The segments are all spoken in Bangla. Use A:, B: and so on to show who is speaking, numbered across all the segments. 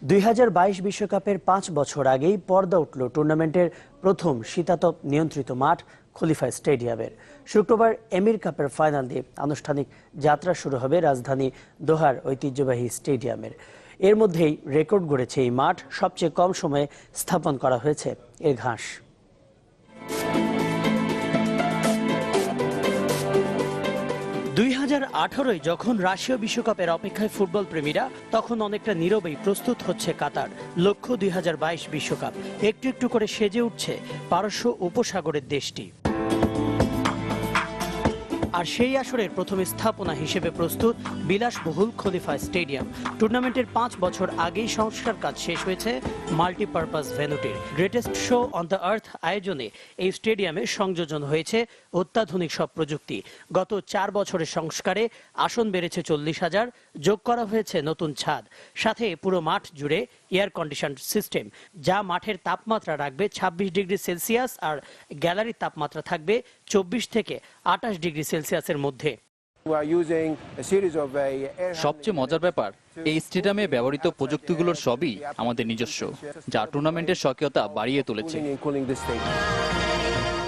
A: 2022 বিশ্বকাপের 5 বছর আগেই পর্দা উঠল টুর্নামেন্টের প্রথম শীতাতপ নিয়ন্ত্রিত মাঠ খলিফা স্টেডিয়ামের। শুক্রবার এমির কাপের ফাইনাল দিয়ে আনুষ্ঠানিক যাত্রা শুরু হবে রাজধানী দোহার ঐতিহ্যবাহী স্টেডিয়ামের। এর মধ্যেই রেকর্ড গড়েছে এই মাঠ, সবচেয়ে কম সময়ে স্থাপন করা হয়েছে এর ঘাস। 2018 যখন রাশিয়া বিশ্বকাপের অপেক্ষায় ফুটবল প্রেমীরা, তখন অনেকটা নীরবেই প্রস্তুত হচ্ছে কাতার। লক্ষ্য 2022 বিশ্বকাপ, একটু একটু করে সেজে উঠছে পারস্য উপসাগরের দেশটি। আর সেই আসরের প্রথম স্থাপনা হিসেবে প্রস্তুত বিলাসবহুল খলিফা স্টেডিয়াম। টুর্নামেন্টের 5 বছর আগেই সংস্কার কাজ শেষ হয়েছে মাল্টিপারপাস ভেন্যুটির। Greatest show on the earth আয়োজনে এই স্টেডিয়ামে সংযোজন হয়েছে অত্যাধুনিক সব প্রযুক্তি। গত 4 বছরের সংস্কারে আসন বেড়েছে 40,000, যোগ করা হয়েছে নতুন ছাদ, সাথে পুরো মাঠ জুড়ে এয়ার কন্ডিশন সিস্টেম, যা মাঠের তাপমাত্রা রাখবে 26 ডিগ্রি সেলসিয়াস আর গ্যালারির তাপমাত্রা থাকবে 24 থেকে 28 ডিগ্রি সেলসিয়াসের মধ্যে।
B: সবচেয়ে মজার ব্যাপার, এই স্টেডিয়ামে ব্যবহৃত প্রযুক্তিগুলোর সবই আমাদের নিজস্ব, যা টুর্নামেন্টের স্বকীয়তা বাড়িয়ে তুলেছে।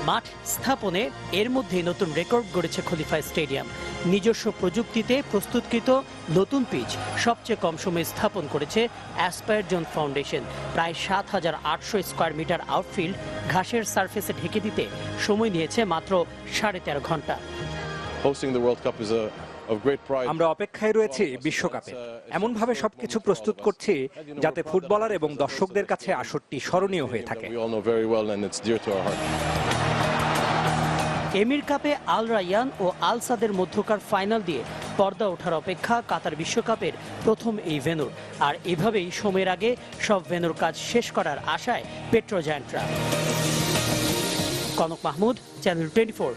A: মাঠ স্থাপনে এর মধ্যেই নতুন রেকর্ড গড়েছে খলিফা স্টেডিয়াম। নিজস্ব প্রযুক্তিতে প্রস্তুতকৃত নতুন পিচ সবচেয়ে কম সময়ে স্থাপন করেছে অ্যাসপায়ার জোন ফাউন্ডেশন। প্রায় 7,800 স্কোয়ার মিটার আউটফিল্ড ঘাসের সারফেসে ঢেকে দিতে সময় নিয়েছে মাত্র 13.5 ঘন্টা।
C: আমরা অপেক্ষায় রয়েছি বিশ্বকাপে। এমনভাবে সবকিছু প্রস্তুত করছি যাতে ফুটবলার এবং দর্শকদের কাছে আসরটি স্মরণীয় হয়ে থাকে।
A: এমির কাপে আল রায়ান ও আল সাদের মধ্যকার ফাইনাল দিয়ে পর্দা ওঠার অপেক্ষা কাতার বিশ্বকাপের প্রথম এই ভেন্যুর। আর এভাবেই সময়ের আগে সব ভেন্যুর কাজ শেষ করার আশায় পেট্রোজায়ান্টরা। কনক মাহমুদ, চ্যানেল 24।